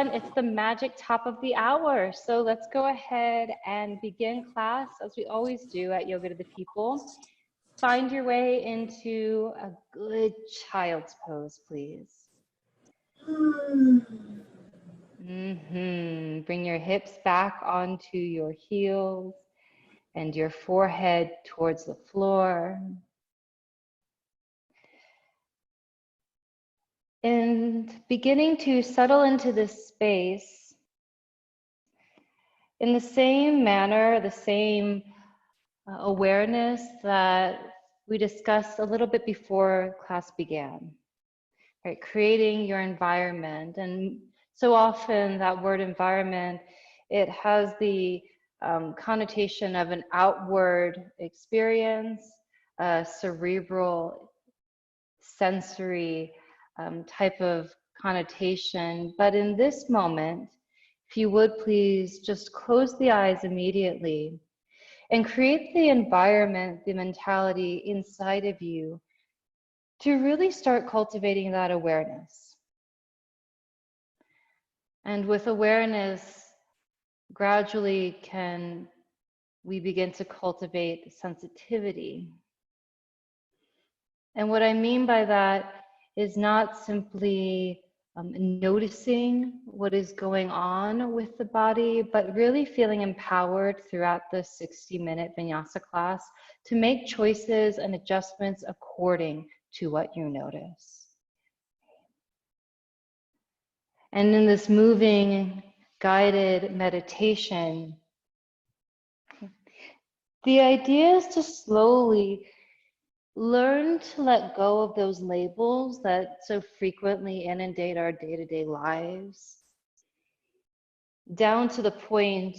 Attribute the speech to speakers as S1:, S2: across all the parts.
S1: everyone. It's the magic top of the hour. So let's go ahead and begin class as we always do at Yoga to the People. Find your way into a good child's pose, please. Bring your hips back onto your heels and your forehead towards the floor. And beginning to settle into this space in the same manner, the same awareness that we discussed a little bit before class began, right? Creating your environment. And so often that word environment, it has the connotation of an outward experience, a cerebral, sensory type of connotation. But in this moment, if you would please just close the eyes immediately and create the environment, the mentality inside of you to really start cultivating that awareness. And with awareness, gradually we begin to cultivate sensitivity. And what I mean by that is not simply noticing what is going on with the body, but really feeling empowered throughout the 60-minute Vinyasa class to make choices and adjustments according to what you notice. And in this moving, guided meditation, the idea is to slowly learn to let go of those labels that so frequently inundate our day-to-day lives, down to the point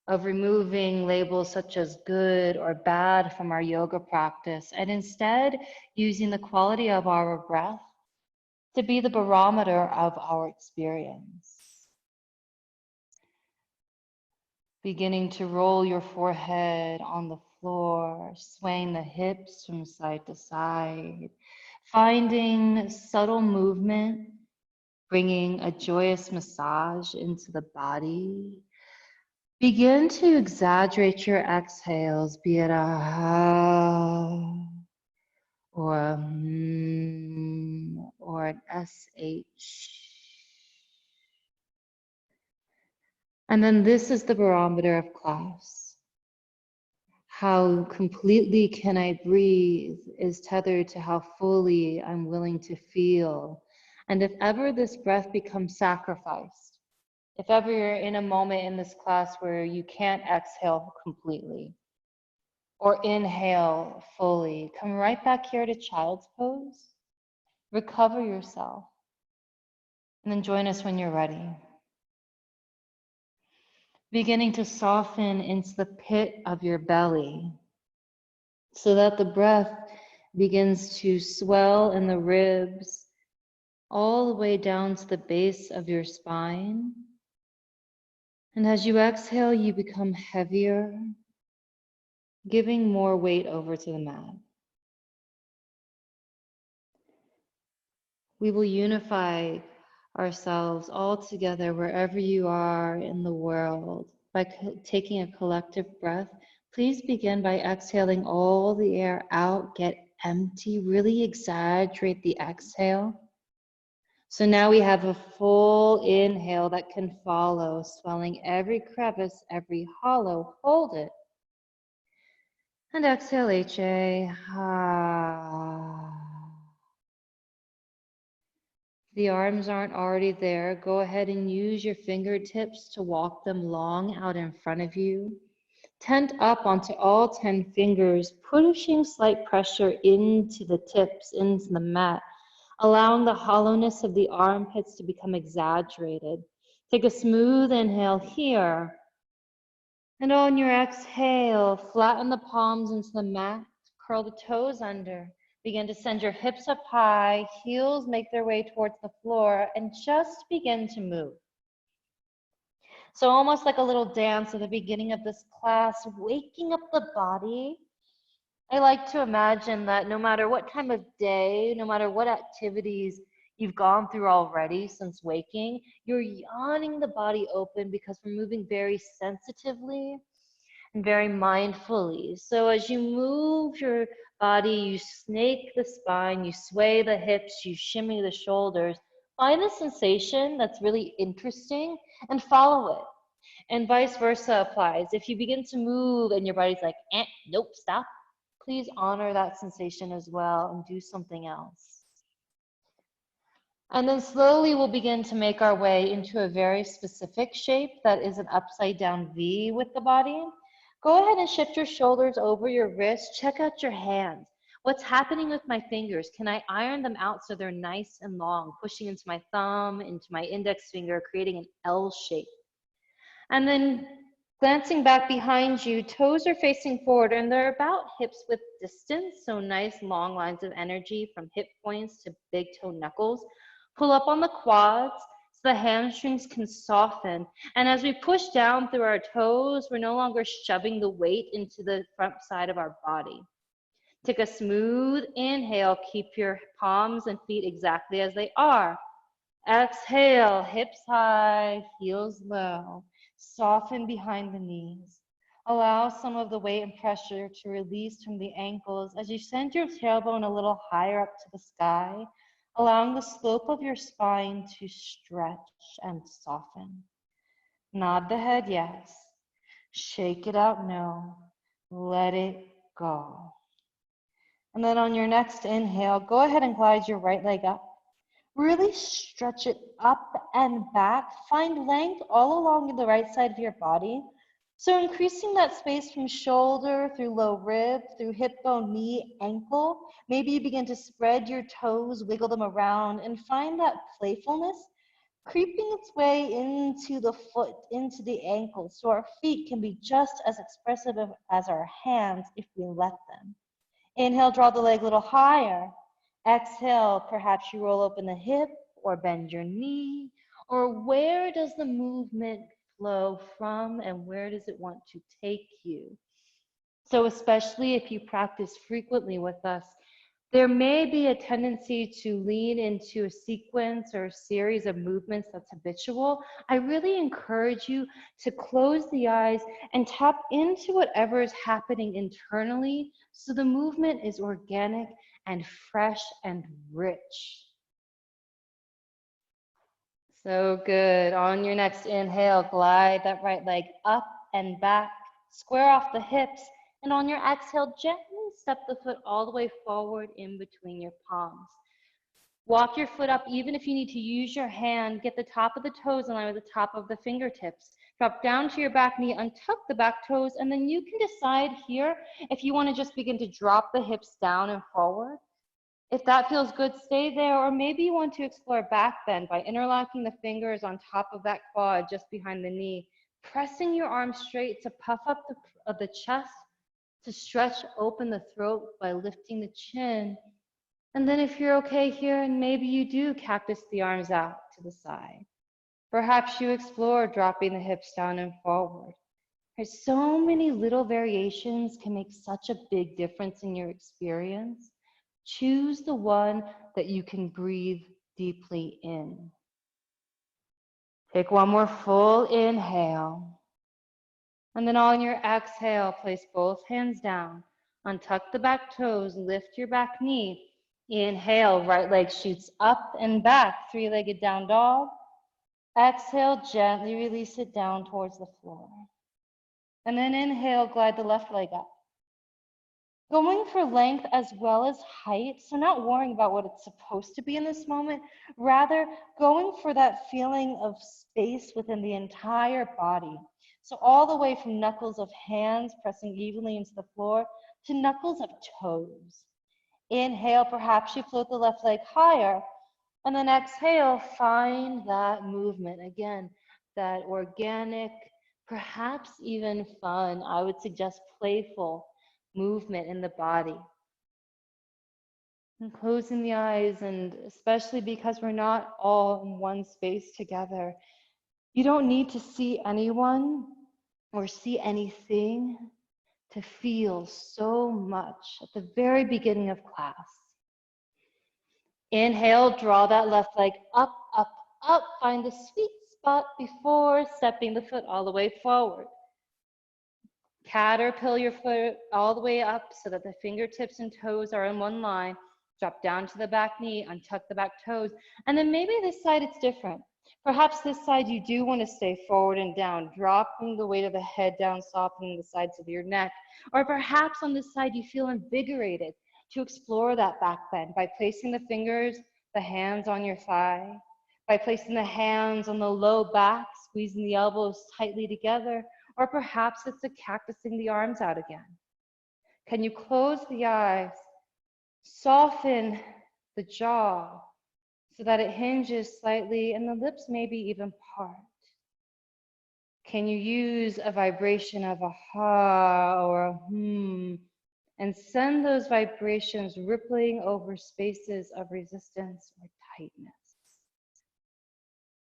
S1: of removing labels such as good or bad from our yoga practice, and instead using the quality of our breath to be the barometer of our experience. Beginning to roll your forehead on the floor, swaying the hips from side to side, finding subtle movement, bringing a joyous massage into the body. Begin to exaggerate your exhales, be it a ha or a or an sh. And then this is the barometer of class. How completely can I breathe is tethered to how fully I'm willing to feel. And if ever this breath becomes sacrificed, if ever you're in a moment in this class where you can't exhale completely or inhale fully, come right back here to child's pose, recover yourself, and then join us when you're ready. Beginning to soften into the pit of your belly so that the breath begins to swell in the ribs all the way down to the base of your spine. And as you exhale, you become heavier, giving more weight over to the mat. We will unify ourselves all together wherever you are in the world by taking a collective breath. Please begin by exhaling all the air out, get empty, really exaggerate the exhale. So now we have a full inhale that can follow, swelling every crevice, every hollow. Hold it. And exhale, HA. The arms aren't already there. Go ahead and use your fingertips to walk them long out in front of you. Tent up onto all 10 fingers, pushing slight pressure into the tips, into the mat, allowing the hollowness of the armpits to become exaggerated. Take a smooth inhale here. And on your exhale, flatten the palms into the mat, curl the toes under. Begin to send your hips up high, heels make their way towards the floor, and just begin to move. So almost like a little dance at the beginning of this class, waking up the body. I like to imagine that no matter what time of day, no matter what activities you've gone through already since waking, you're yawning the body open because we're moving very sensitively and very mindfully. So as you move your body, you snake the spine, you sway the hips, you shimmy the shoulders. Find a sensation that's really interesting and follow it. And vice versa applies. If you begin to move and your body's like, nope, stop, please honor that sensation as well and do something else. And then slowly we'll begin to make our way into a very specific shape that is an upside down V with the body. Go ahead and shift your shoulders over your wrists. Check out your hands. What's happening with my fingers? Can I iron them out so they're nice and long, pushing into my thumb, into my index finger, creating an L shape? And then glancing back behind you, toes are facing forward and they're about hips width distance, so nice long lines of energy from hip points to big toe knuckles. Pull up on the quads so the hamstrings can soften. And as we push down through our toes, we're no longer shoving the weight into the front side of our body. Take a smooth inhale, keep your palms and feet exactly as they are. Exhale, hips high, heels low. Soften behind the knees. Allow some of the weight and pressure to release from the ankles as you send your tailbone a little higher up to the sky, allowing the slope of your spine to stretch and soften. Nod the head yes. Shake it out no. Let it go. And then on your next inhale, go ahead and glide your right leg up. Really stretch it up and back. Find length all along the right side of your body. So increasing that space from shoulder through low rib, through hip bone, knee, ankle. Maybe you begin to spread your toes, wiggle them around, and find that playfulness creeping its way into the foot, into the ankle, so our feet can be just as expressive as our hands if we let them. Inhale, draw the leg a little higher. Exhale, perhaps you roll open the hip or bend your knee, or where does the movement flow from and where does it want to take you? So especially if you practice frequently with us, there may be a tendency to lean into a sequence or a series of movements that's habitual. I really encourage you to close the eyes and tap into whatever is happening internally so the movement is organic and fresh and rich. So good. On your next inhale, glide that right leg up and back, square off the hips, and on your exhale, gently step the foot all the way forward in between your palms. Walk your foot up, even if you need to use your hand, get the top of the toes in line with the top of the fingertips. Drop down to your back knee, untuck the back toes, and then you can decide here if you want to just begin to drop the hips down and forward. If that feels good, stay there, or maybe you want to explore back bend by interlocking the fingers on top of that quad just behind the knee, pressing your arms straight to puff up the chest, to stretch open the throat by lifting the chin. And then if you're okay here, and maybe you do cactus the arms out to the side. Perhaps you explore dropping the hips down and forward. There's so many little variations can make such a big difference in your experience. Choose the one that you can breathe deeply in. Take one more full inhale. And then on your exhale, place both hands down. Untuck the back toes, lift your back knee. Inhale, right leg shoots up and back, three-legged down dog. Exhale, gently release it down towards the floor. And then inhale, glide the left leg up. Going for length as well as height, so not worrying about what it's supposed to be in this moment, rather going for that feeling of space within the entire body. So all the way from knuckles of hands pressing evenly into the floor to knuckles of toes. Inhale, perhaps you float the left leg higher, and then exhale, find that movement. Again, that organic, perhaps even fun, I would suggest playful movement in the body. And closing the eyes, and especially because we're not all in one space together, you don't need to see anyone or see anything to feel so much at the very beginning of class. Inhale, draw that left leg up, up, up. Find the sweet spot before stepping the foot all the way forward. Caterpillar your foot all the way up so that the fingertips and toes are in one line. Drop down to the back knee, untuck the back toes. And then maybe this side it's different. Perhaps this side you do want to stay forward and down, dropping the weight of the head down, softening the sides of your neck. Or perhaps on this side you feel invigorated to explore that back bend by placing the fingers, the hands on your thigh, by placing the hands on the low back, squeezing the elbows tightly together, or perhaps it's a cactusing the arms out again. Can you close the eyes, soften the jaw so that it hinges slightly and the lips maybe even part? Can you use a vibration of a ha or a and send those vibrations rippling over spaces of resistance or tightness?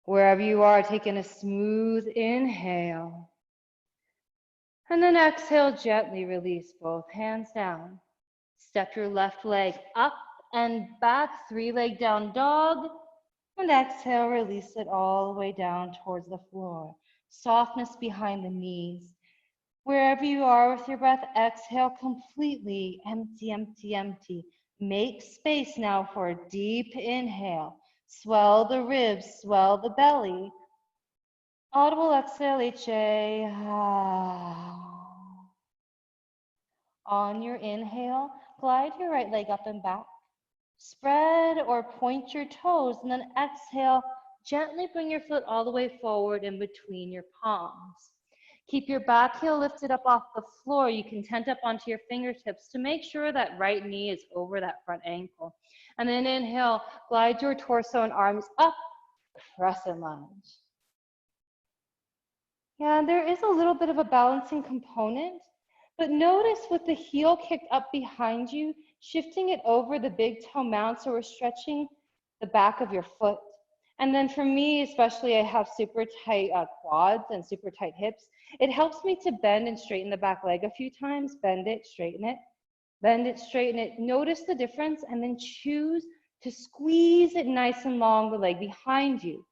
S1: Wherever you are, taking a smooth inhale. And then exhale, gently release both hands down. Step your left leg up and back, 3-leg down dog. And exhale, release it all the way down towards the floor. Softness behind the knees. Wherever you are with your breath, exhale completely, empty, empty, empty. Make space now for a deep inhale. Swell the ribs, swell the belly. Audible exhale, HA. On your inhale, glide your right leg up and back. Spread or point your toes, and then exhale, gently bring your foot all the way forward in between your palms. Keep your back heel lifted up off the floor. You can tent up onto your fingertips to make sure that right knee is over that front ankle. And then inhale, glide your torso and arms up, crescent lunge. And there is a little bit of a balancing component, but notice with the heel kicked up behind you, shifting it over the big toe mount, so we're stretching the back of your foot. And then for me, especially, I have super tight quads and super tight hips. It helps me to bend and straighten the back leg a few times. Bend it, straighten it, bend it, straighten it. Notice the difference, and then choose to squeeze it nice and long, the leg behind you.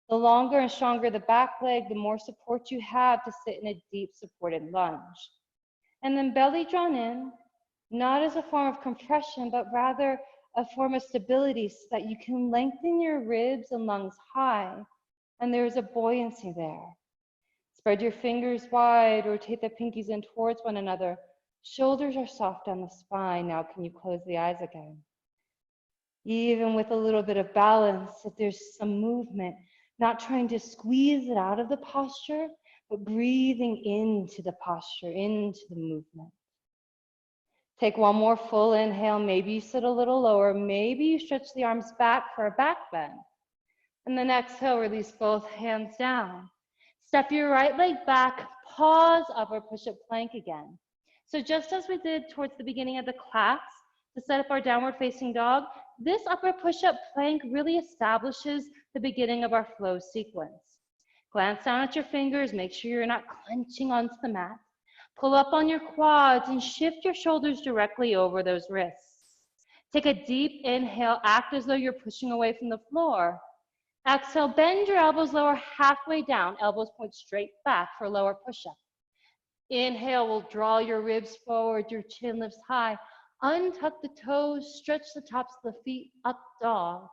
S1: The longer and stronger the back leg, the more support you have to sit in a deep supported lunge. And then belly drawn in, not as a form of compression, but rather a form of stability so that you can lengthen your ribs and lungs high, and there's a buoyancy there. Spread your fingers wide, rotate the pinkies in towards one another. Shoulders are soft on the spine. Now can you close the eyes again? Even with a little bit of balance, if there's some movement, not trying to squeeze it out of the posture, but breathing into the posture, into the movement. Take one more full inhale. Maybe you sit a little lower. Maybe you stretch the arms back for a back bend. And then exhale, release both hands down. Step your right leg back, pause, upward push-up plank again. So just as we did towards the beginning of the class, to set up our downward facing dog, this upward push-up plank really establishes the beginning of our flow sequence. Glance down at your fingers, make sure you're not clenching onto the mat. Pull up on your quads and shift your shoulders directly over those wrists. Take a deep inhale, act as though you're pushing away from the floor. Exhale, bend your elbows lower halfway down, elbows point straight back for lower push-up. Inhale will draw your ribs forward, your chin lifts high. Untuck the toes, stretch the tops of the feet, up dog.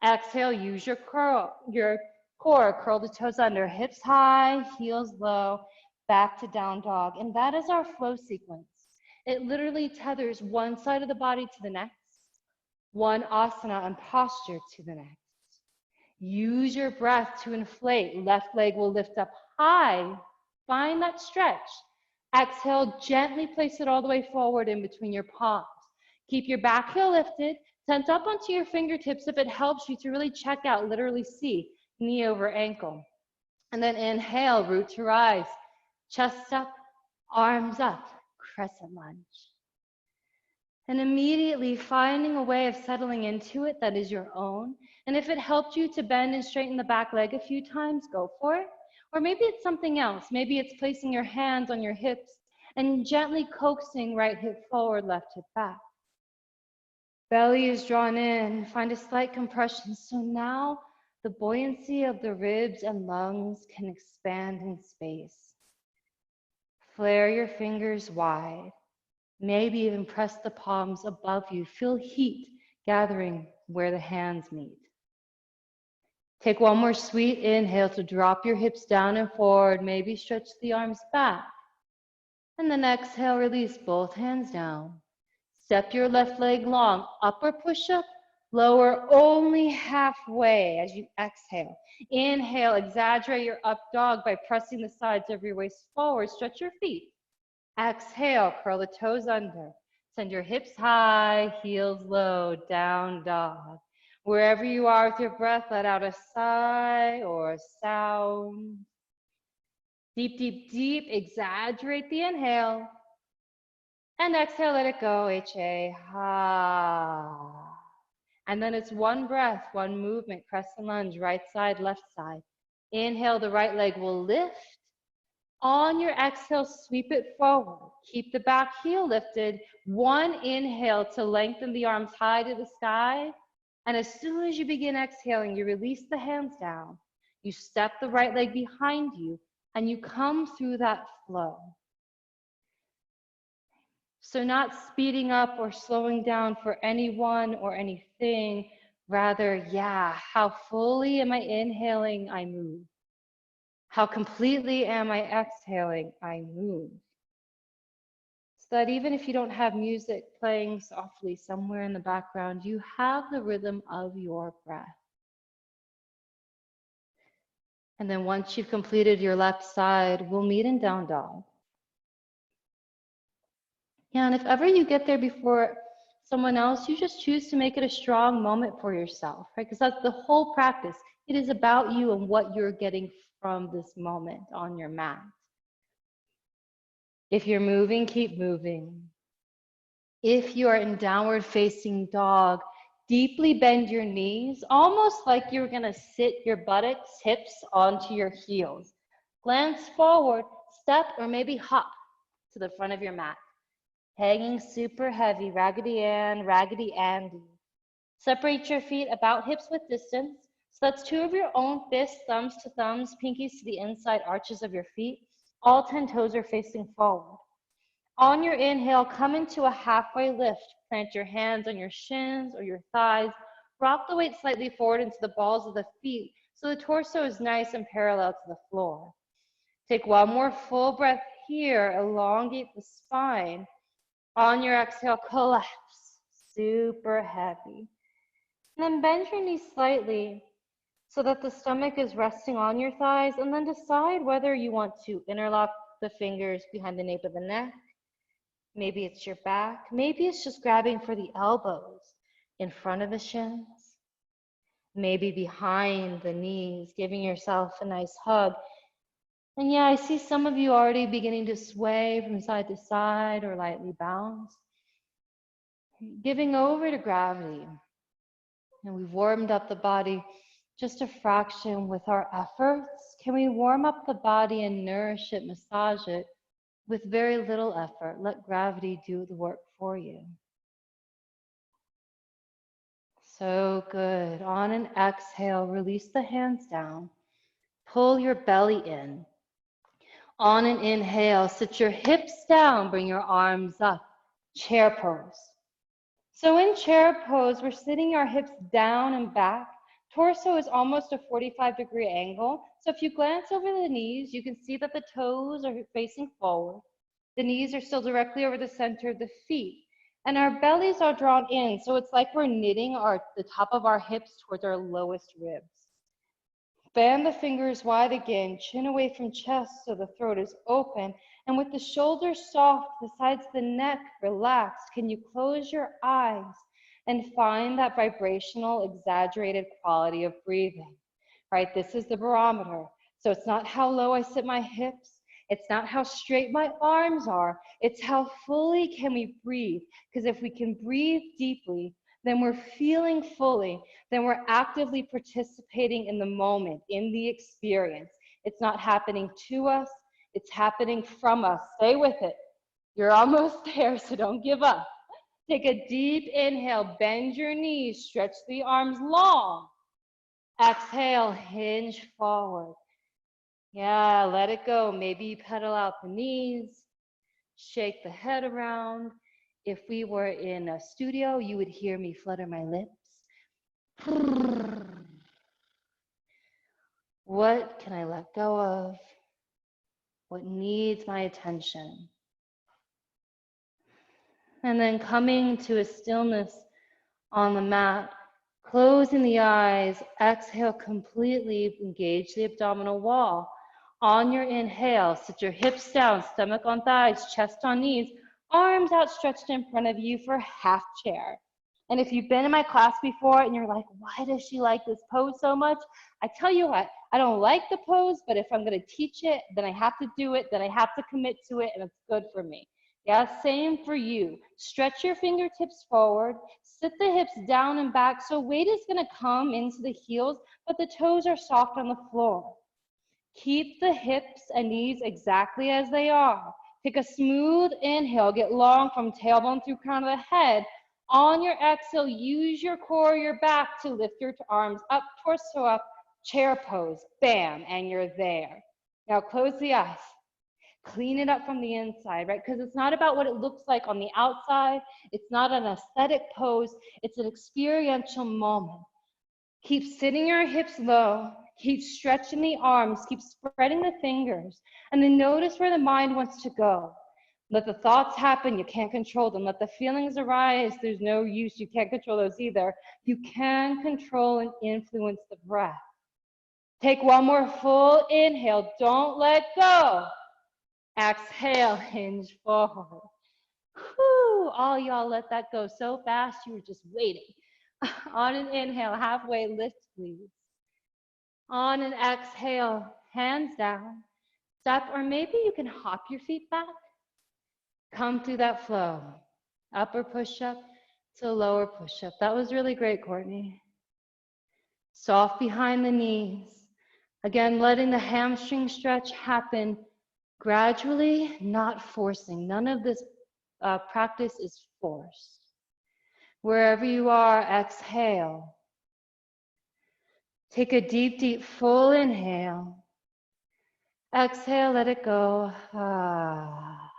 S1: Exhale, use your core, curl the toes under, hips high, heels low, back to down dog. And that is our flow sequence. It literally tethers one side of the body to the next, one asana and posture to the next. Use your breath to inflate. Left leg will lift up high. Find that stretch. Exhale, gently place it all the way forward in between your palms. Keep your back heel lifted. Tent up onto your fingertips if it helps you to really check out, literally see, knee over ankle. And then inhale, root to rise. Chest up, arms up, crescent lunge. And immediately finding a way of settling into it that is your own. And if it helped you to bend and straighten the back leg a few times, go for it. Or maybe it's something else. Maybe it's placing your hands on your hips and gently coaxing right hip forward, left hip back. Belly is drawn in, find a slight compression. So now the buoyancy of the ribs and lungs can expand in space. Flare your fingers wide. Maybe even press the palms above you. Feel heat gathering where the hands meet. Take one more sweet inhale to drop your hips down and forward. Maybe stretch the arms back. And then exhale, release both hands down. Step your left leg long, upper push-up, lower only halfway as you exhale. Inhale, exaggerate your up dog by pressing the sides of your waist forward. Stretch your feet. Exhale, curl the toes under. Send your hips high, heels low, down dog. Wherever you are with your breath, let out a sigh or a sound. Deep, deep, deep, exaggerate the inhale. And exhale, let it go, H-A, ha. And then it's one breath, one movement, crescent lunge, right side, left side. Inhale, the right leg will lift. On your exhale, sweep it forward. Keep the back heel lifted. One inhale to lengthen the arms high to the sky. And as soon as you begin exhaling, you release the hands down. You step the right leg behind you, and you come through that flow. So not speeding up or slowing down for anyone or anything. Rather, yeah, how fully am I inhaling? I move. How completely am I exhaling? I move. So that even if you don't have music playing softly somewhere in the background, you have the rhythm of your breath. And then once you've completed your left side, we'll meet in down dog. Yeah, and if ever you get there before someone else, you just choose to make it a strong moment for yourself, right? Because that's the whole practice. It is about you and what you're getting from this moment on your mat. If you're moving, keep moving. If you are in downward facing dog, deeply bend your knees, almost like you're gonna sit your buttocks, hips onto your heels. Glance forward, step, or maybe hop to the front of your mat. Hanging super heavy, Raggedy Ann, Raggedy Andy. Separate your feet about hips width distance. So that's two of your own fists, thumbs to thumbs, pinkies to the inside arches of your feet. All 10 toes are facing forward. On your inhale, come into a halfway lift. Plant your hands on your shins or your thighs. Rock the weight slightly forward into the balls of the feet so the torso is nice and parallel to the floor. Take one more full breath here. Elongate the spine. On your exhale, collapse. Super heavy. And then bend your knees slightly so that the stomach is resting on your thighs, and then decide whether you want to interlock the fingers behind the nape of the neck. Maybe it's your back. Maybe it's just grabbing for the elbows in front of the shins. Maybe behind the knees, giving yourself a nice hug. And yeah, I see some of you already beginning to sway from side to side or lightly bounce. Giving over to gravity. And we've warmed up the body just a fraction with our efforts. Can we warm up the body and nourish it, massage it with very little effort? Let gravity do the work for you. So good. On an exhale, release the hands down. Pull your belly in. On an inhale, sit your hips down, bring your arms up. Chair pose. So in chair pose, we're sitting our hips down and back. Torso is almost a 45-degree angle. So if you glance over the knees, you can see that the toes are facing forward. The knees are still directly over the center of the feet. And our bellies are drawn in. So it's like we're knitting the top of our hips towards our lowest ribs. Fan the fingers wide again, chin away from chest so the throat is open. And with the shoulders soft, the sides of the neck relaxed, can you close your eyes and find that vibrational, exaggerated quality of breathing, right? This is the barometer. So it's not how low I sit my hips. It's not how straight my arms are. It's how fully can we breathe? Because if we can breathe deeply, then we're feeling fully, then we're actively participating in the moment, in the experience. It's not happening to us, it's happening from us. Stay with it. You're almost there, so don't give up. Take a deep inhale, bend your knees, stretch the arms long. Exhale, hinge forward. Yeah, let it go. Maybe you pedal out the knees, shake the head around. If we were in a studio, you would hear me flutter my lips. What can I let go of? What needs my attention? And then coming to a stillness on the mat, closing the eyes, exhale completely, engage the abdominal wall. On your inhale, sit your hips down, stomach on thighs, chest on knees, arms outstretched in front of you for half chair. And if you've been in my class before and you're like, why does she like this pose so much? I tell you what, I don't like the pose, but if I'm going to teach it, then I have to do it, then I have to commit to it, and it's good for me. Yeah, same for you. Stretch your fingertips forward, sit the hips down and back, so weight is going to come into the heels, but the toes are soft on the floor. Keep the hips and knees exactly as they are. Take a smooth inhale, get long from tailbone through crown of the head. On your exhale, use your core, your back to lift your arms up, torso up, chair pose, bam, and you're there. Now close the eyes. Clean it up from the inside, right? Because it's not about what it looks like on the outside. It's not an aesthetic pose. It's an experiential moment. Keep sitting your hips low. Keep stretching the arms. Keep spreading the fingers. And then notice where the mind wants to go. Let the thoughts happen. You can't control them. Let the feelings arise. There's no use. You can't control those either. You can control and influence the breath. Take one more full inhale. Don't let go. Exhale, hinge forward. Whew, all y'all let that go so fast, you were just waiting. On an inhale, halfway lift, please. On an exhale, hands down, step, or maybe you can hop your feet back. Come through that flow. Upper push-up to lower push-up. That was really great, Courtney. Soft behind the knees. Again, letting the hamstring stretch happen gradually, not forcing. None of this practice is forced. Wherever you are, exhale. Take a deep, deep, full inhale. Exhale, let it go. Ah.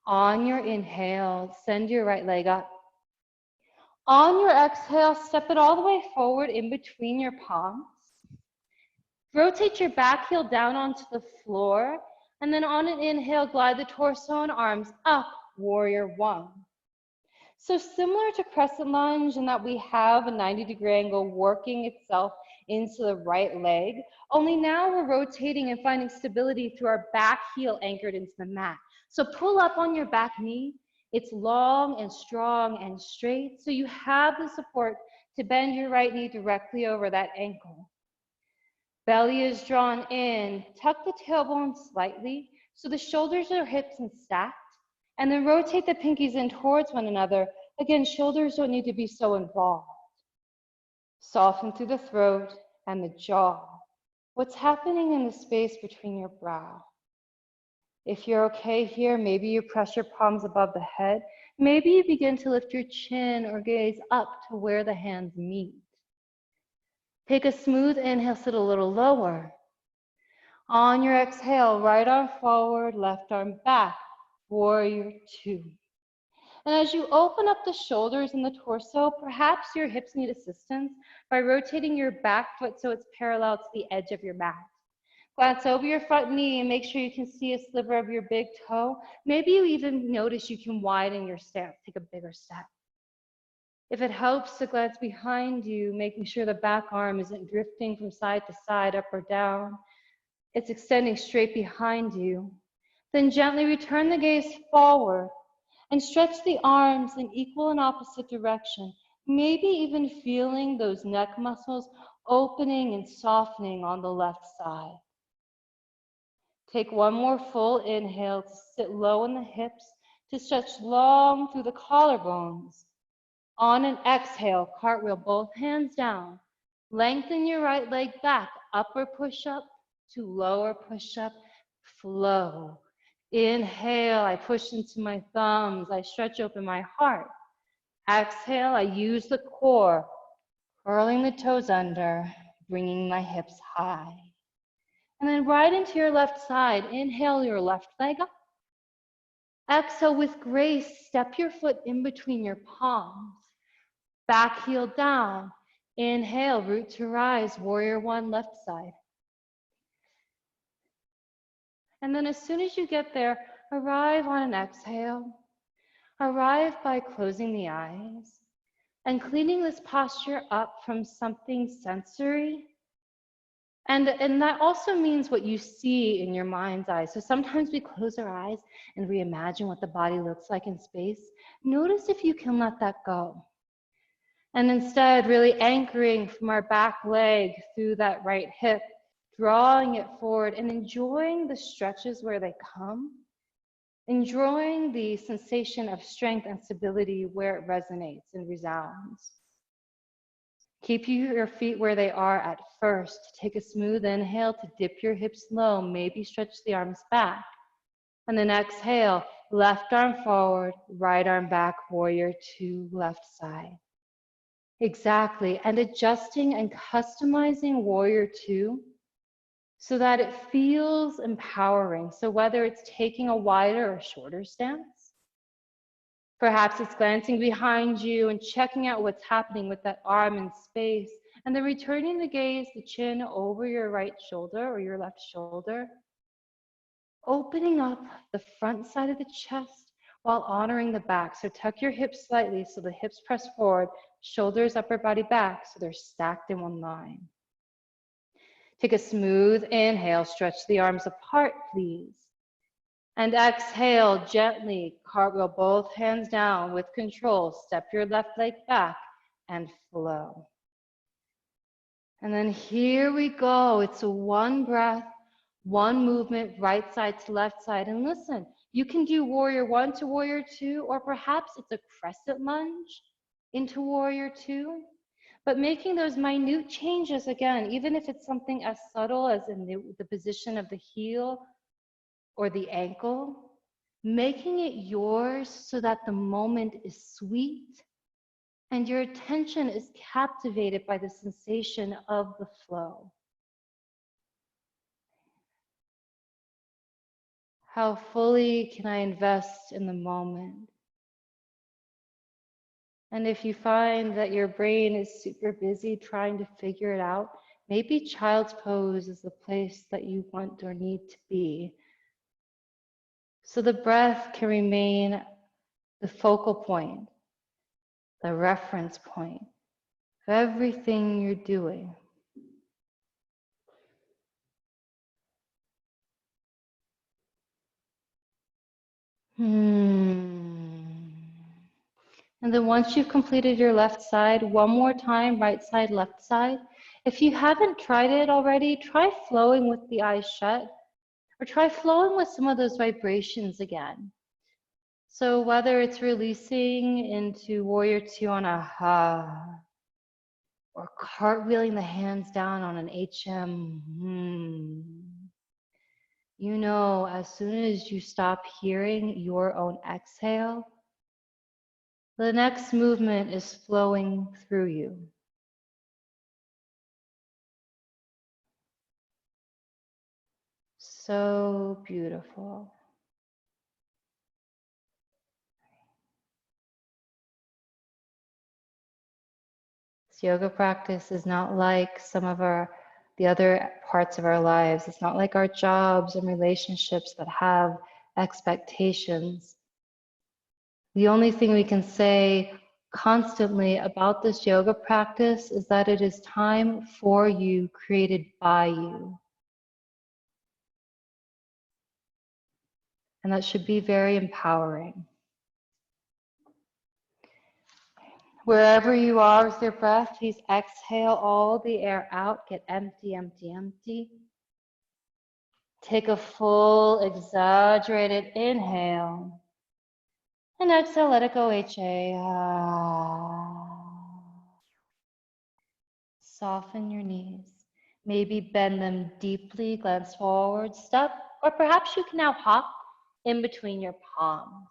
S1: On your inhale, send your right leg up. On your exhale, step it all the way forward in between your palms. Rotate your back heel down onto the floor, and then on an inhale, glide the torso and arms up, warrior one. So similar to crescent lunge in that we have a 90-degree angle working itself into the right leg, only now we're rotating and finding stability through our back heel anchored into the mat. So pull up on your back knee. It's long and strong and straight, so you have the support to bend your right knee directly over that ankle. Belly is drawn in. Tuck the tailbone slightly so the shoulders are hips and stacked. And then rotate the pinkies in towards one another. Again, shoulders don't need to be so involved. Soften through the throat and the jaw. What's happening in the space between your brow? If you're okay here, maybe you press your palms above the head. Maybe you begin to lift your chin or gaze up to where the hands meet. Take a smooth inhale, sit a little lower. On your exhale, right arm forward, left arm back, warrior two. And as you open up the shoulders and the torso, perhaps your hips need assistance by rotating your back foot so it's parallel to the edge of your mat. Glance over your front knee and make sure you can see a sliver of your big toe. Maybe you even notice you can widen your stance, take a bigger step. If it helps to glance behind you, making sure the back arm isn't drifting from side to side, up or down, it's extending straight behind you. Then gently return the gaze forward and stretch the arms in equal and opposite direction, maybe even feeling those neck muscles opening and softening on the left side. Take one more full inhale to sit low in the hips, to stretch long through the collarbones. On an exhale, cartwheel both hands down. Lengthen your right leg back, upper push-up to lower push-up, flow. Inhale, I push into my thumbs. I stretch open my heart. Exhale, I use the core, curling the toes under, bringing my hips high. And then right into your left side. Inhale your left leg up. Exhale with grace, step your foot in between your palms. Back heel down. Inhale, root to rise, warrior one, left side. And then as soon as you get there, arrive on an exhale. Arrive by closing the eyes and cleaning this posture up from something sensory. And that also means what you see in your mind's eye. So sometimes we close our eyes and we imagine what the body looks like in space. Notice if you can let that go. And instead, really anchoring from our back leg through that right hip, drawing it forward and enjoying the stretches where they come, enjoying the sensation of strength and stability where it resonates and resounds. Keep your feet where they are at first. Take a smooth inhale to dip your hips low, maybe stretch the arms back. And then exhale, left arm forward, right arm back, warrior two, left side. Exactly, and adjusting and customizing warrior two so that it feels empowering. So whether it's taking a wider or shorter stance, perhaps it's glancing behind you and checking out what's happening with that arm in space, and then returning the gaze, the chin over your right shoulder or your left shoulder, opening up the front side of the chest while honoring the back. So tuck your hips slightly so the hips press forward, shoulders, upper body back, so they're stacked in one line. Take a smooth inhale, stretch the arms apart, please. And exhale, gently cartwheel both hands down with control. Step your left leg back and flow. And then here we go. It's a one breath, one movement, right side to left side. And listen, you can do warrior one to warrior two, or perhaps it's a crescent lunge into warrior two. But making those minute changes, again, even if it's something as subtle as in the position of the heel or the ankle, making it yours so that the moment is sweet and your attention is captivated by the sensation of the flow. How fully can I invest in the moment? And if you find that your brain is super busy trying to figure it out, maybe child's pose is the place that you want or need to be. So the breath can remain the focal point, the reference point of everything you're doing. And then once you've completed your left side, one more time, right side, left side. If you haven't tried it already, try flowing with the eyes shut, or try flowing with some of those vibrations again. So whether it's releasing into warrior two on a ha, or cartwheeling the hands down on an HM, you know, as soon as you stop hearing your own exhale, the next movement is flowing through you. So beautiful. This yoga practice is not like some of the other parts of our lives. It's not like our jobs and relationships that have expectations. The only thing we can say constantly about this yoga practice is that it is time for you, created by you. And that should be very empowering. Wherever you are with your breath, please exhale all the air out. Get empty, empty, empty. Take a full, exaggerated inhale. And exhale, let it go, HA. Soften your knees. Maybe bend them deeply, glance forward, step, or perhaps you can now hop in between your palms.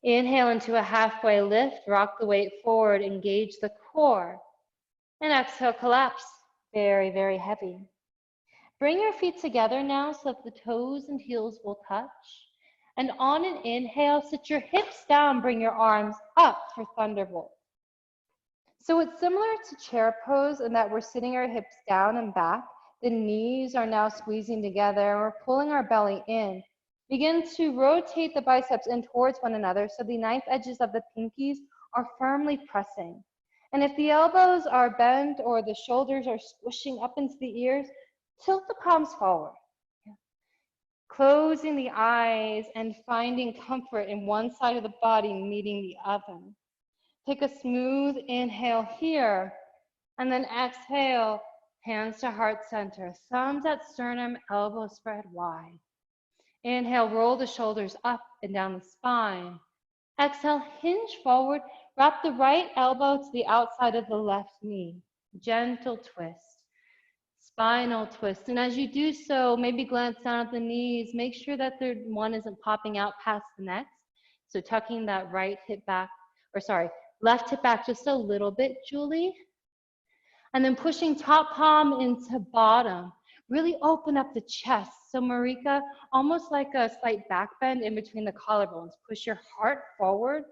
S1: Inhale into a halfway lift, rock the weight forward, engage the core. And exhale, collapse, very, very heavy. Bring your feet together now so that the toes and heels will touch. And on an inhale, sit your hips down, bring your arms up for thunderbolt. So it's similar to chair pose in that we're sitting our hips down and back. The knees are now squeezing together. We're pulling our belly in. Begin to rotate the biceps in towards one another so the knife edges of the pinkies are firmly pressing. And if the elbows are bent or the shoulders are squishing up into the ears, tilt the palms forward. Closing the eyes and finding comfort in one side of the body meeting the other. Take a smooth inhale here, and then exhale, hands to heart center, thumbs at sternum, elbows spread wide. Inhale, roll the shoulders up and down the spine. Exhale, hinge forward, wrap the right elbow to the outside of the left knee. Gentle twist, spinal twist. And as you do so, maybe glance down at the knees. Make sure that the one isn't popping out past the next. So tucking that right hip back, left hip back just a little bit, Julie. And then pushing top palm into bottom. Really open up the chest. So Marika, almost like a slight back bend in between the collarbones. Push your heart forward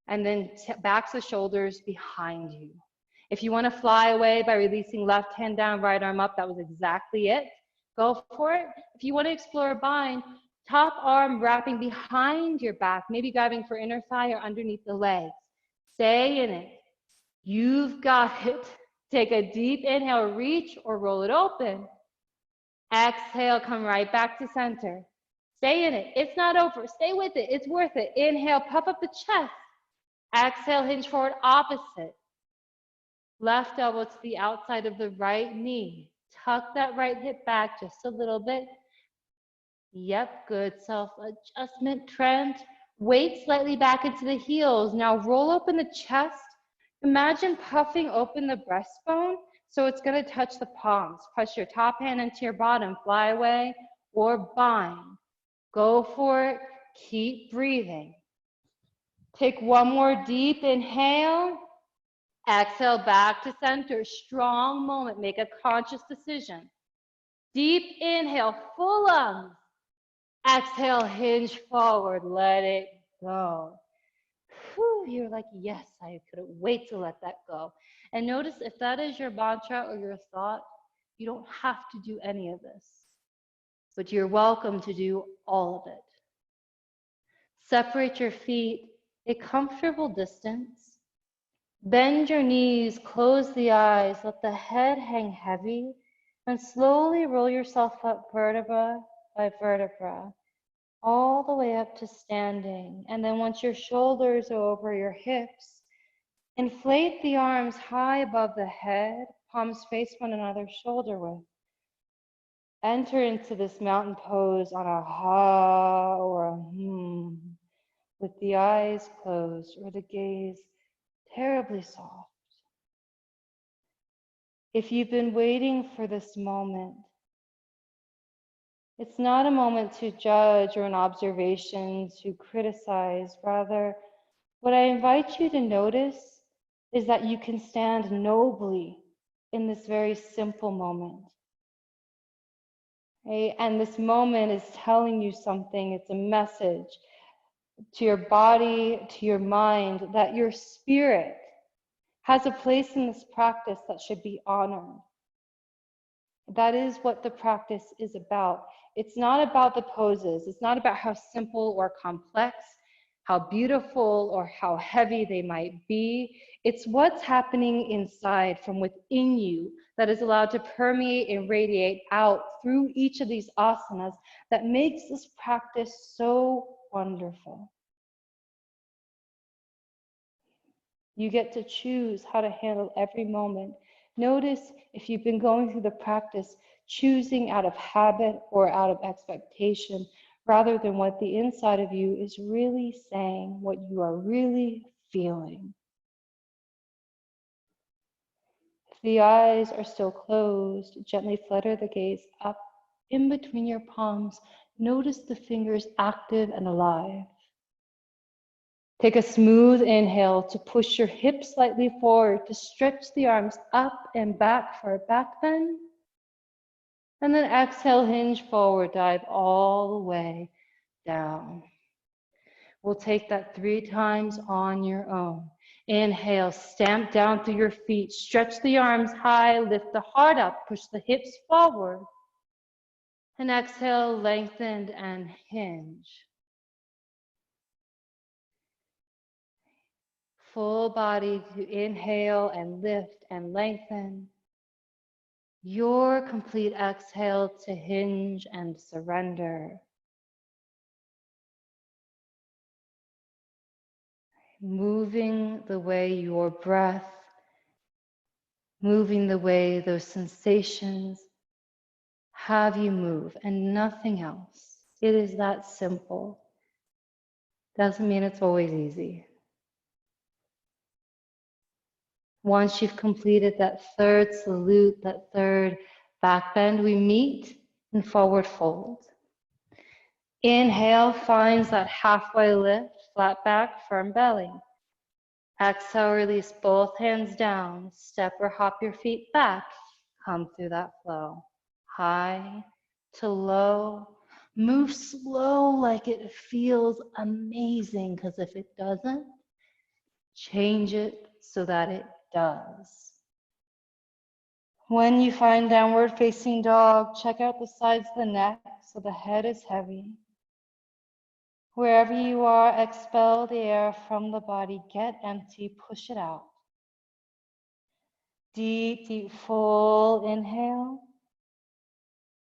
S1: and then backs the shoulders behind you. If you want to fly away by releasing left hand down, right arm up, that was exactly it. Go for it. If you want to explore a bind, top arm wrapping behind your back, maybe grabbing for inner thigh or underneath the legs. Stay in it. You've got it. Take a deep inhale, reach or roll it open. Exhale, come right back to center. Stay in it. It's not over. Stay with it. It's worth it. Inhale, puff up the chest. Exhale, hinge forward, opposite. Left elbow to the outside of the right knee. Tuck that right hip back just a little bit. Yep, good self-adjustment trend. Weight slightly back into the heels. Now roll open the chest. Imagine puffing open the breastbone so it's going to touch the palms. Press your top hand into your bottom, fly away or bind. Go for it. Keep breathing. Take one more deep inhale. Exhale back to center. Strong moment. Make a conscious decision. Deep inhale, full lungs. Exhale, hinge forward. Let it go. Whew, you're like, yes, I couldn't wait to let that go. And notice if that is your mantra or your thought, you don't have to do any of this, but you're welcome to do all of it. Separate your feet a comfortable distance. Bend your knees, close the eyes, let the head hang heavy, and slowly roll yourself up vertebra by vertebra, all the way up to standing. And then once your shoulders are over your hips, inflate the arms high above the head, palms face one another shoulder width. Enter into this mountain pose on a ha or a with the eyes closed or the gaze terribly soft. If you've been waiting for this moment, it's not a moment to judge or an observation to criticize. Rather, what I invite you to notice is that you can stand nobly in this very simple moment. Okay? And this moment is telling you something. It's a message to your body, to your mind, that your spirit has a place in this practice that should be honored. That is what the practice is about. It's not about the poses. It's not about how simple or complex, how beautiful or how heavy they might be. It's what's happening inside from within you that is allowed to permeate and radiate out through each of these asanas that makes this practice so wonderful. You get to choose how to handle every moment. Notice if you've been going through the practice, choosing out of habit or out of expectation, rather than what the inside of you is really saying, what you are really feeling. If the eyes are still closed, gently flutter the gaze up in between your palms. Notice the fingers active and alive. Take a smooth inhale to push your hips slightly forward, to stretch the arms up and back for a back bend. And then exhale, hinge forward, dive all the way down. We'll take that 3 times on your own. Inhale, stamp down through your feet, stretch the arms high, lift the heart up, push the hips forward. And exhale, lengthen and hinge. Full body to inhale and lift and lengthen. Your complete exhale to hinge and surrender. Moving the way your breath, moving the way those sensations have you move and nothing else. It is that simple. Doesn't mean it's always easy. Once you've completed that third salute, that third back bend, we meet in forward fold. Inhale finds that halfway lift, flat back, firm belly. Exhale, release both hands down. Step or hop your feet back. Come through that flow. High to low. Move slow like it feels amazing, because if it doesn't, change it so that it does. When you find downward facing dog, check out the sides of the neck so the head is heavy. Wherever you are, expel the air from the body. Get empty, push it out. Deep, deep, full inhale.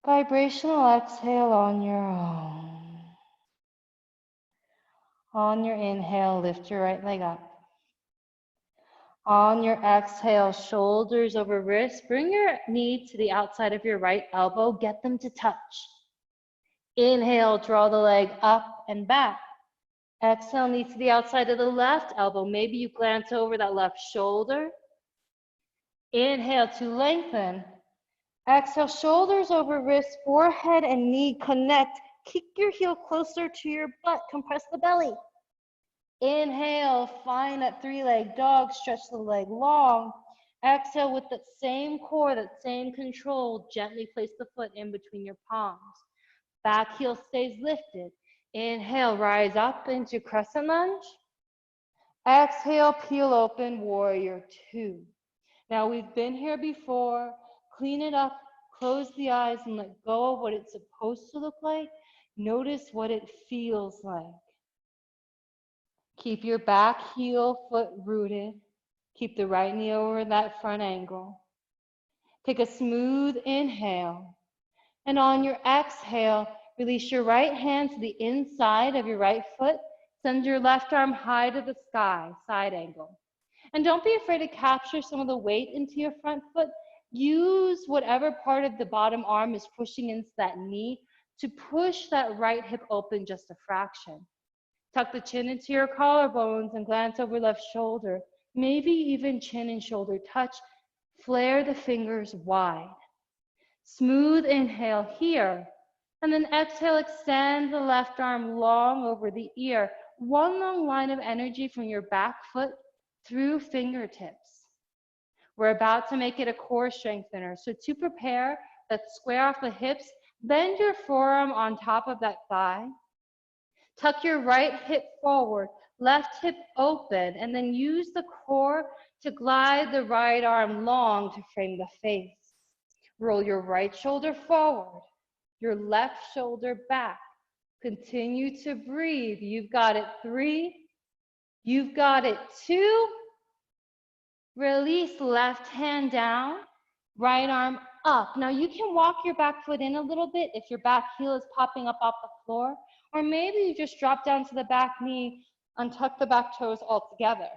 S1: Vibrational exhale on your own. On your inhale, lift your right leg up. On your exhale, shoulders over wrists. Bring your knee to the outside of your right elbow. Get them to touch. Inhale, draw the leg up and back. Exhale, knee to the outside of the left elbow. Maybe you glance over that left shoulder. Inhale to lengthen. Exhale, shoulders over wrists, forehead and knee connect. Kick your heel closer to your butt. Compress the belly. Inhale, find that 3-leg dog. Stretch the leg long. Exhale, with that same core, that same control, gently place the foot in between your palms. Back heel stays lifted. Inhale, rise up into crescent lunge. Exhale, peel open, warrior 2. Now we've been here before. Clean it up, close the eyes, and let go of what it's supposed to look like. Notice what it feels like. Keep your back heel foot rooted. Keep the right knee over that front ankle. Take a smooth inhale. And on your exhale, release your right hand to the inside of your right foot. Send your left arm high to the sky, side angle. And don't be afraid to capture some of the weight into your front foot. Use whatever part of the bottom arm is pushing into that knee to push that right hip open just a fraction. Tuck the chin into your collarbones and glance over left shoulder. Maybe even chin and shoulder touch. Flare the fingers wide. Smooth inhale here. And then exhale, extend the left arm long over the ear. One long line of energy from your back foot through fingertips. We're about to make it a core strengthener. So to prepare, let's square off the hips. Bend your forearm on top of that thigh. Tuck your right hip forward, left hip open, and then use the core to glide the right arm long to frame the face. Roll your right shoulder forward, your left shoulder back. Continue to breathe. You've got it. 3. You've got it. 2. Release, left hand down, right arm up. Now you can walk your back foot in a little bit if your back heel is popping up off the floor, or maybe you just drop down to the back knee, untuck the back toes altogether.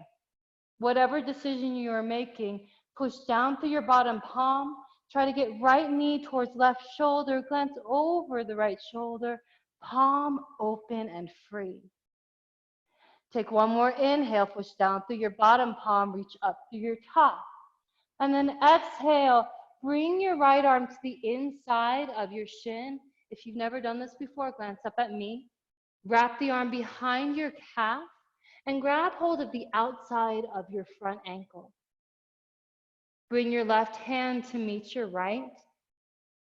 S1: Whatever decision you are making, push down through your bottom palm, try to get right knee towards left shoulder, glance over the right shoulder, palm open and free. Take one more inhale, push down through your bottom palm, reach up through your top. And then exhale, bring your right arm to the inside of your shin. If you've never done this before, glance up at me. Wrap the arm behind your calf and grab hold of the outside of your front ankle. Bring your left hand to meet your right,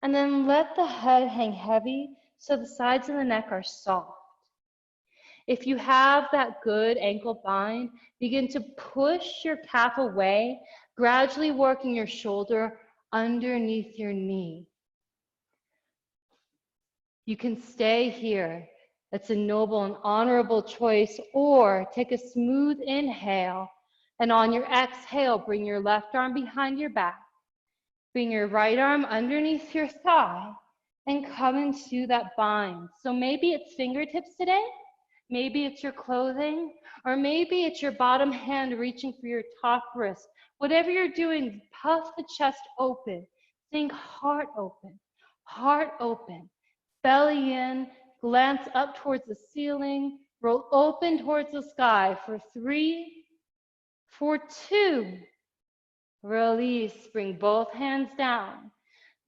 S1: and then let the head hang heavy so the sides of the neck are soft. If you have that good ankle bind, begin to push your calf away, gradually working your shoulder underneath your knee. You can stay here. That's a noble and honorable choice, or take a smooth inhale, and on your exhale, bring your left arm behind your back. Bring your right arm underneath your thigh and come into that bind. So maybe it's fingertips today, maybe it's your clothing, or maybe it's your bottom hand reaching for your top wrist. Whatever you're doing, puff the chest open. Think heart open, belly in, glance up towards the ceiling, roll open towards the sky for 3, for 2, release, bring both hands down,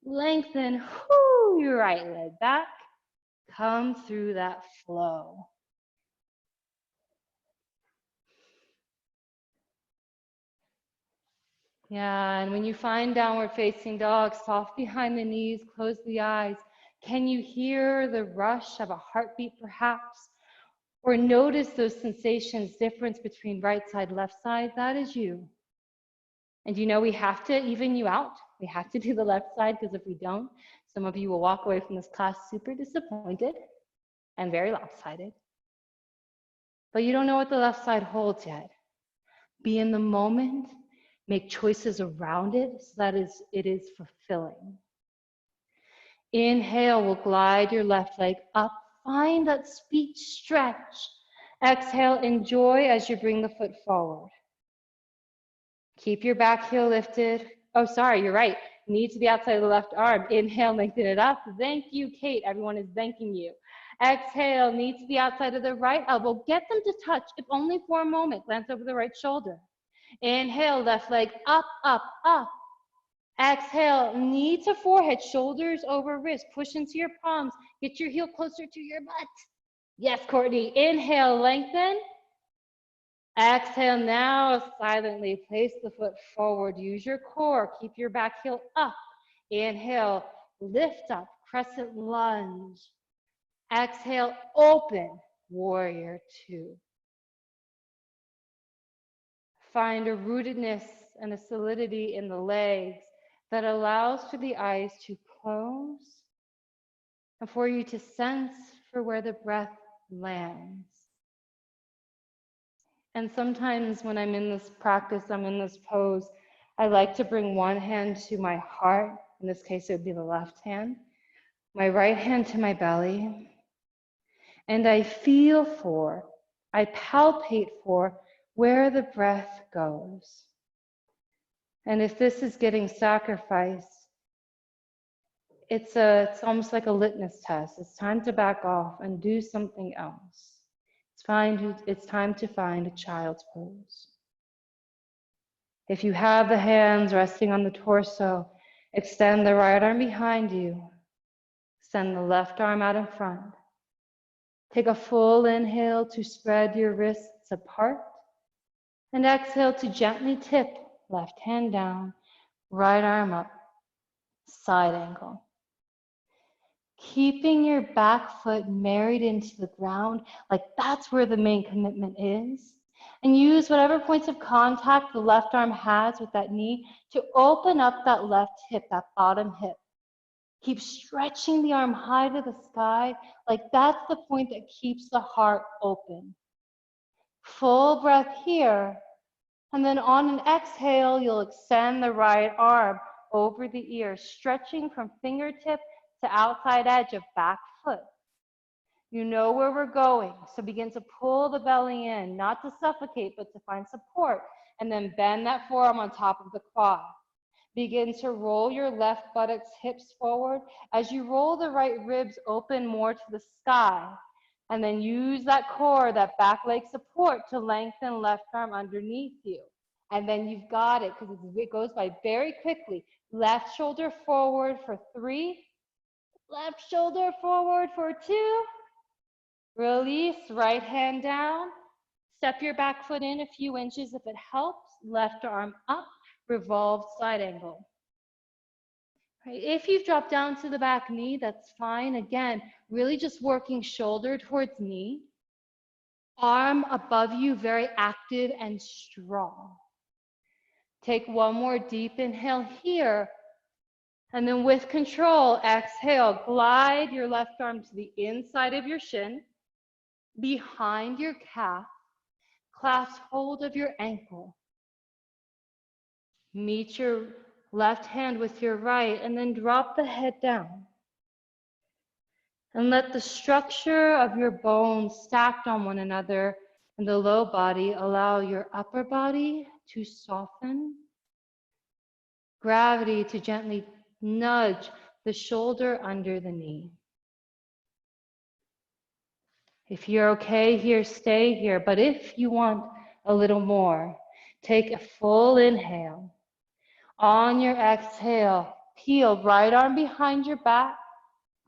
S1: lengthen your right leg back, come through that flow. Yeah, and when you find downward facing dog, soft behind the knees, close the eyes. Can you hear the rush of a heartbeat perhaps? Or notice those sensations, difference between right side, left side? That is you. And you know we have to even you out. We have to do the left side, because if we don't, some of you will walk away from this class super disappointed and very lopsided. But you don't know what the left side holds yet. Be in the moment, make choices around it so that it is fulfilling. Inhale, we'll glide your left leg up. Find that sweet stretch. Exhale, enjoy as you bring the foot forward. Keep your back heel lifted. Oh, sorry, you're right. Knee to the outside of the left arm. Inhale, lengthen it up. Thank you, Kate. Everyone is thanking you. Exhale, knee to the outside of the right elbow. Get them to touch, if only for a moment. Glance over the right shoulder. Inhale, left leg up, up, up. Exhale, knee to forehead, shoulders over wrist. Push into your palms. Get your heel closer to your butt. Yes, Courtney. Inhale, lengthen. Exhale, now silently place the foot forward. Use your core. Keep your back heel up. Inhale, lift up, crescent lunge. Exhale, open, warrior 2. Find a rootedness and a solidity in the legs that allows for the eyes to close and for you to sense for where the breath lands. And sometimes when I'm in this practice, I'm in this pose, I like to bring one hand to my heart. In this case, it would be the left hand. My right hand to my belly. And I feel for, I palpate for where the breath goes. And if this is getting sacrificed, it's almost like a litmus test. It's time to back off and do something else. It's time to find a child's pose. If you have the hands resting on the torso, extend the right arm behind you. Extend the left arm out in front. Take a full inhale to spread your wrists apart. And exhale to gently tip left hand down, right arm up, side angle. Keeping your back foot married into the ground, like that's where the main commitment is. And use whatever points of contact the left arm has with that knee to open up that left hip, that bottom hip. Keep stretching the arm high to the sky, like that's the point that keeps the heart open. Full breath here. And then on an exhale, you'll extend the right arm over the ear, stretching from fingertip to outside edge of back foot. You know where we're going, so begin to pull the belly in, not to suffocate, but to find support. And then bend that forearm on top of the quad. Begin to roll your left buttocks, hips forward. As you roll the right ribs open more to the sky. And then use that core, that back leg support to lengthen left arm underneath you. And then you've got it, because it goes by very quickly. Left shoulder forward for 3. Left shoulder forward for 2. Release, right hand down. Step your back foot in a few inches if it helps. Left arm up, revolved side angle. Right. If you've dropped down to the back knee, that's fine. Again, really just working shoulder towards knee. Arm above you, very active and strong. Take one more deep inhale here. And then with control, exhale, glide your left arm to the inside of your shin, behind your calf, clasp hold of your ankle. Meet your left hand with your right, and then drop the head down. And let the structure of your bones stacked on one another in the low body allow your upper body to soften. Gravity to gently nudge the shoulder under the knee. If you're okay here, stay here. But if you want a little more, take a full inhale. On your exhale, peel right arm behind your back.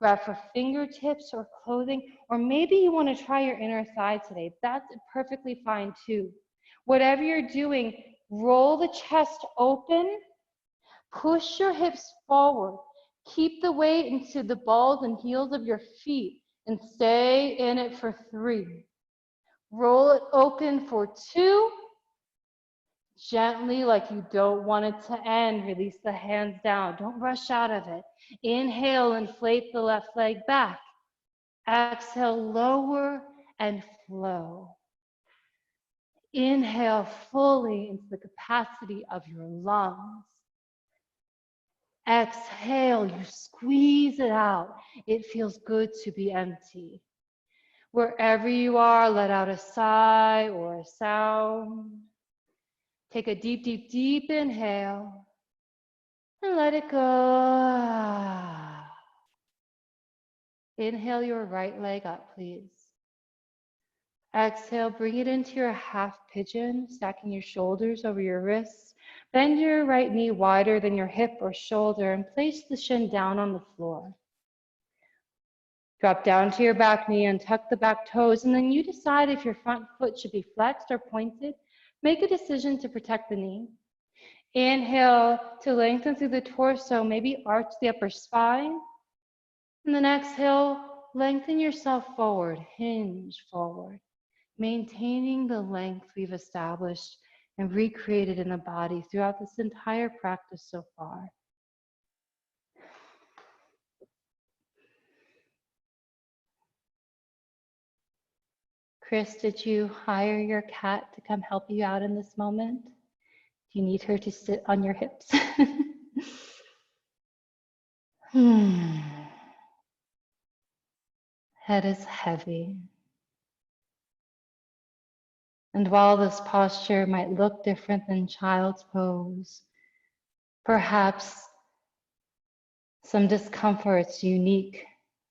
S1: Grab for fingertips or clothing, or maybe you want to try your inner thigh today. That's perfectly fine too. Whatever you're doing, roll the chest open, push your hips forward. Keep the weight into the balls and heels of your feet and stay in it for 3. Roll it open for 2. Gently, like you don't want it to end, release the hands down. Don't rush out of it. Inhale, inflate the left leg back. Exhale, lower and flow. Inhale fully into the capacity of your lungs. Exhale, you squeeze it out. It feels good to be empty. Wherever you are, let out a sigh or a sound. Take a deep, deep, deep inhale and let it go. Inhale your right leg up, please. Exhale, bring it into your half pigeon, stacking your shoulders over your wrists. Bend your right knee wider than your hip or shoulder and place the shin down on the floor. Drop down to your back knee and tuck the back toes, and then you decide if your front foot should be flexed or pointed. Make a decision to protect the knee. Inhale to lengthen through the torso, maybe arch the upper spine. And then exhale, lengthen yourself forward, hinge forward, maintaining the length we've established and recreated in the body throughout this entire practice so far. Chris, did you hire your cat to come help you out in this moment? Do you need her to sit on your hips? Head is heavy. And while this posture might look different than child's pose, perhaps some discomfort's unique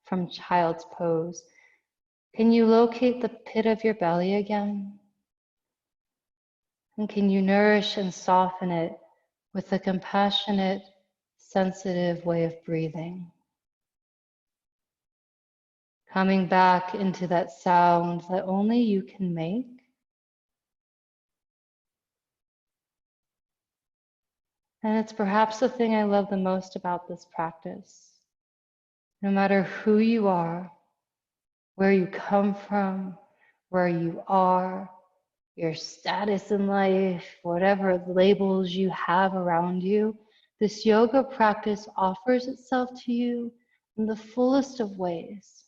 S1: from child's pose, can you locate the pit of your belly again? And can you nourish and soften it with a compassionate, sensitive way of breathing? Coming back into that sound that only you can make. And it's perhaps the thing I love the most about this practice. No matter who you are, where you come from, where you are, your status in life, whatever labels you have around you, this yoga practice offers itself to you in the fullest of ways,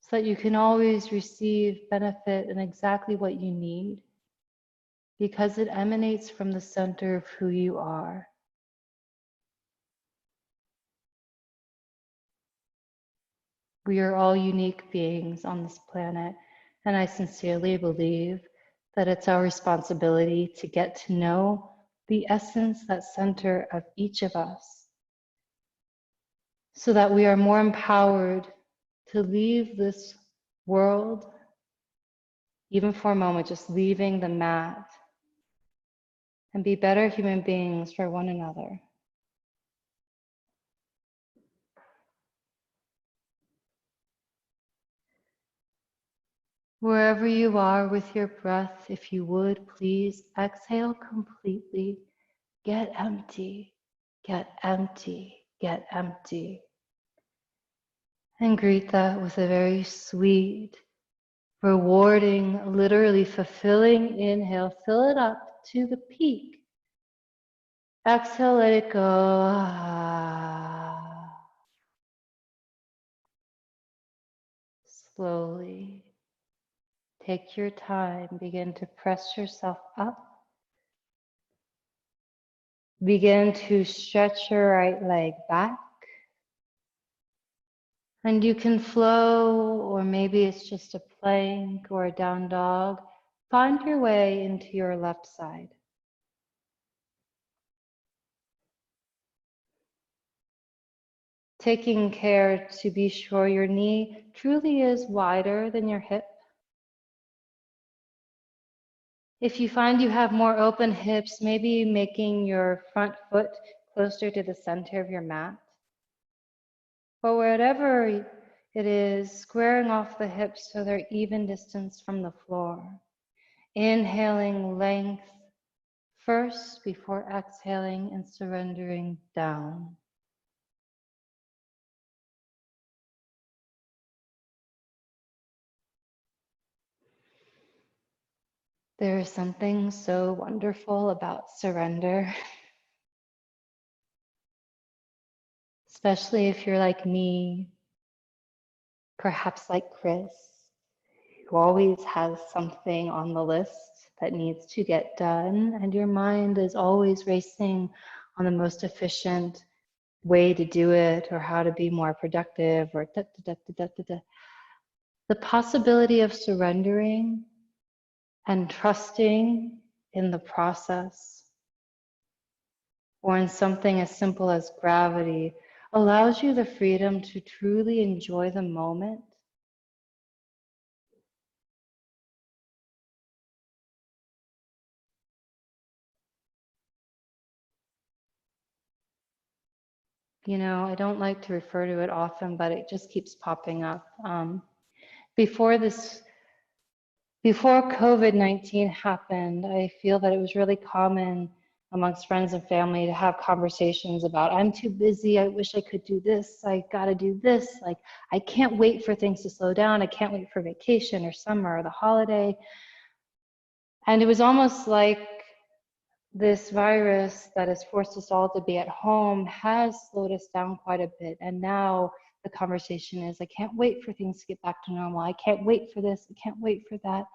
S1: so that you can always receive benefit in exactly what you need, because it emanates from the center of who you are. We are all unique beings on this planet, and I sincerely believe that it's our responsibility to get to know the essence, that center of each of us, so that we are more empowered to leave this world, even for a moment, just leaving the mat, and be better human beings for one another. Wherever you are with your breath, if you would, please exhale completely. Get empty, get empty, get empty. And greet that with a very sweet, rewarding, literally fulfilling inhale. Fill it up to the peak. Exhale, let it go. Slowly. Take your time. Begin to press yourself up. Begin to stretch your right leg back. And you can flow, or maybe it's just a plank or a down dog. Find your way into your left side. Taking care to be sure your knee truly is wider than your hip. If you find you have more open hips, maybe making your front foot closer to the center of your mat. But whatever it is, squaring off the hips so they're even distance from the floor. Inhaling length first before exhaling and surrendering down. There is something so wonderful about surrender, especially if you're like me, perhaps like Chris, who always has something on the list that needs to get done, and your mind is always racing on the most efficient way to do it or how to be more productive or da, da, da, da, da, da. The possibility of surrendering and trusting in the process, or in something as simple as gravity, allows you the freedom to truly enjoy the moment. You know, I don't like to refer to it often, but it just keeps popping up. Before COVID-19 happened, I feel that it was really common amongst friends and family to have conversations about, I'm too busy, I wish I could do this, I gotta do this, like, I can't wait for things to slow down, I can't wait for vacation or summer or the holiday. And it was almost like this virus that has forced us all to be at home has slowed us down quite a bit. And now the conversation is, I can't wait for things to get back to normal. I can't wait for this. I can't wait for that.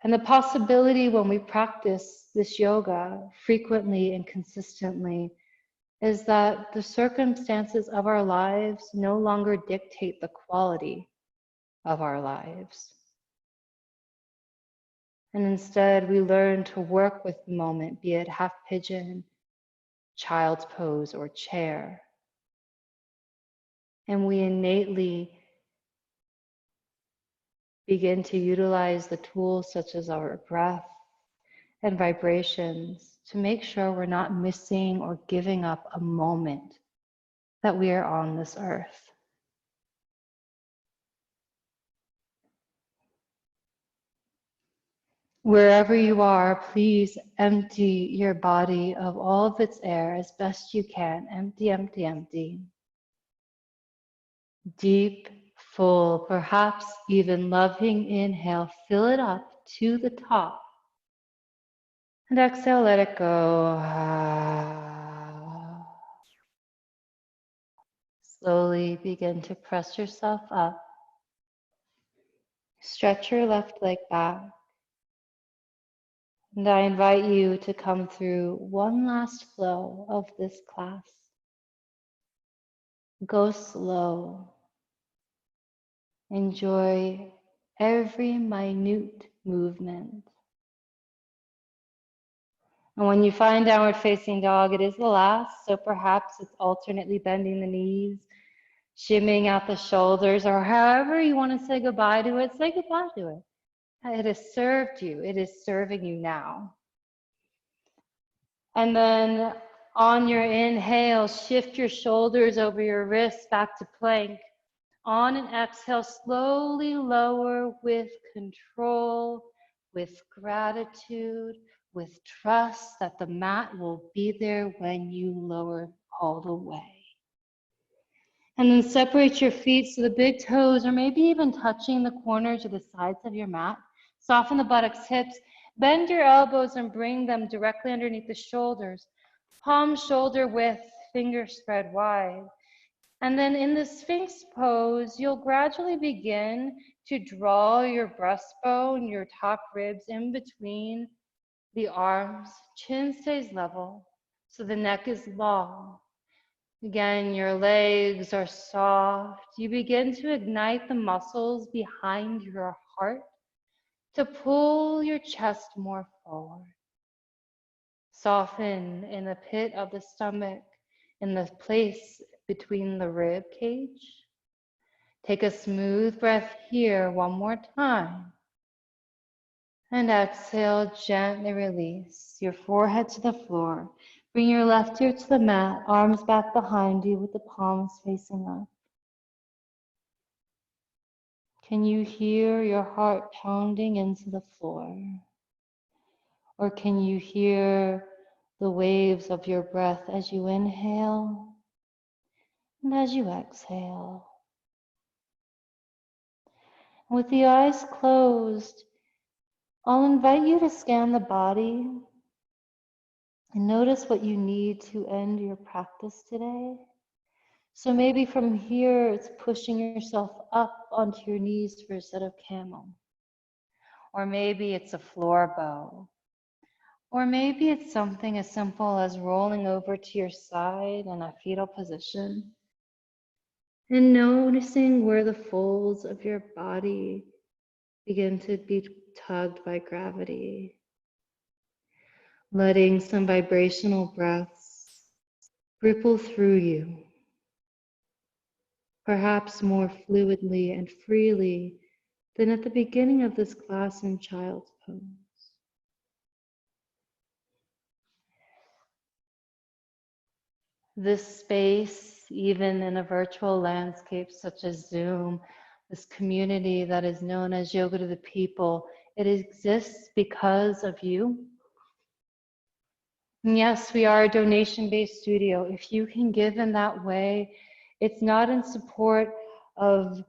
S1: And the possibility when we practice this yoga frequently and consistently is that the circumstances of our lives no longer dictate the quality of our lives. And instead, we learn to work with the moment, be it half pigeon, child's pose, or chair. And we innately begin to utilize the tools such as our breath and vibrations to make sure we're not missing or giving up a moment that we are on this earth. Wherever you are, please empty your body of all of its air as best you can. Empty, empty, empty. Deep, full, perhaps even loving inhale. Fill it up to the top. And exhale, let it go. Slowly begin to press yourself up. Stretch your left leg back. And I invite you to come through one last flow of this class. Go slow. Enjoy every minute movement. And when you find downward facing dog, it is the last, so perhaps it's alternately bending the knees, shimmying out the shoulders, or however you want to say goodbye to it, say goodbye to it. It has served you. It is serving you now. And then on your inhale, shift your shoulders over your wrists back to plank. On an exhale, slowly lower with control, with gratitude, with trust that the mat will be there when you lower all the way. And then separate your feet so the big toes are maybe even touching the corners or the sides of your mat. Soften the buttocks, hips, bend your elbows and bring them directly underneath the shoulders. Palm shoulder width, fingers spread wide. And then in the Sphinx pose, you'll gradually begin to draw your breastbone, your top ribs in between the arms. Chin stays level, so the neck is long. Again, your legs are soft. You begin to ignite the muscles behind your heart to pull your chest more forward. Soften in the pit of the stomach, in the place between the rib cage. Take a smooth breath here one more time. And exhale, gently release your forehead to the floor. Bring your left ear to the mat, arms back behind you with the palms facing up. Can you hear your heart pounding into the floor? Or can you hear the waves of your breath as you inhale and as you exhale? With the eyes closed, I'll invite you to scan the body and notice what you need to end your practice today. So maybe from here, it's pushing yourself up onto your knees for a set of camel. Or maybe it's a floor bow. Or maybe it's something as simple as rolling over to your side in a fetal position and noticing where the folds of your body begin to be tugged by gravity. Letting some vibrational breaths ripple through you, perhaps more fluidly and freely than at the beginning of this class in child's pose. This space, even in a virtual landscape such as Zoom, this community that is known as Yoga to the People, it exists because of you. And yes, we are a donation-based studio. If you can give in that way, it's not in support of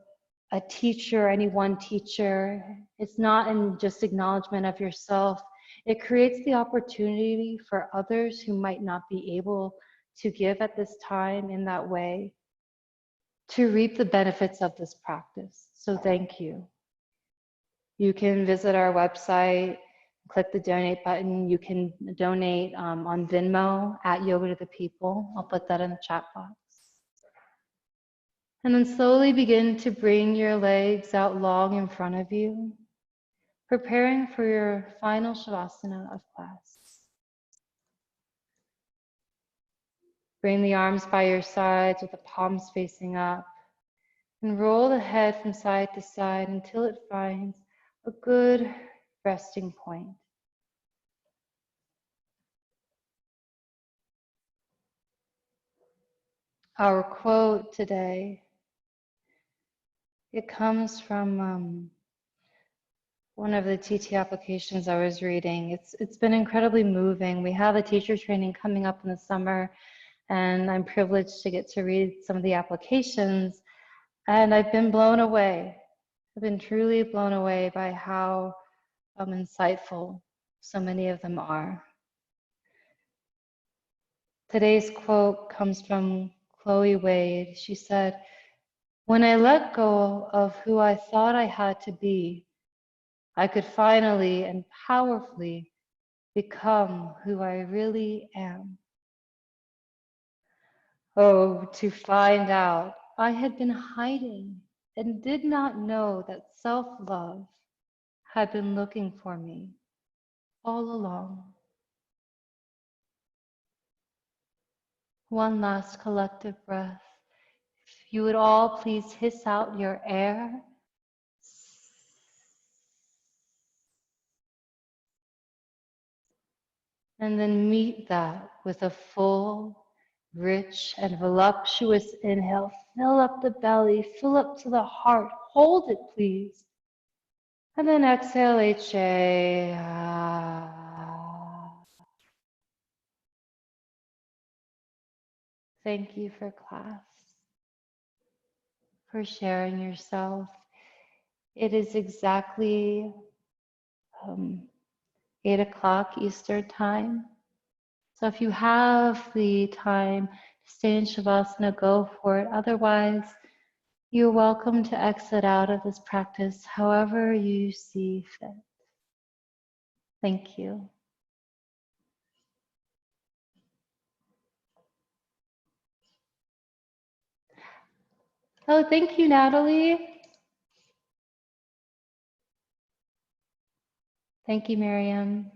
S1: a teacher, any one teacher. It's not in just acknowledgement of yourself. It creates the opportunity for others who might not be able to give at this time in that way to reap the benefits of this practice. So thank you. You can visit our website, click the donate button. You can donate on Venmo at Yoga to the People. I'll put that in the chat box. And then slowly begin to bring your legs out long in front of you, preparing for your final shavasana of class. Bring the arms by your sides with the palms facing up and roll the head from side to side until it finds a good resting point. Our quote today, it comes from one of the TT applications I was reading. It's been incredibly moving. We have a teacher training coming up in the summer, and I'm privileged to get to read some of the applications, and I've been blown away. I've been truly blown away by how insightful so many of them are. Today's quote comes from Chloe Wade. She said, "When I let go of who I thought I had to be, I could finally and powerfully become who I really am." Oh, to find out I had been hiding and did not know that self-love had been looking for me all along. One last collective breath. If you would all please hiss out your air. And then meet that with a full, rich, and voluptuous inhale. Fill up the belly, fill up to the heart. Hold it, please. And then exhale, HA. Thank you for class, for sharing yourself. It is exactly 8 o'clock Eastern time. So if you have the time to stay in Shavasana, go for it. Otherwise, you're welcome to exit out of this practice however you see fit. Thank you. Oh, thank you, Natalie. Thank you, Miriam.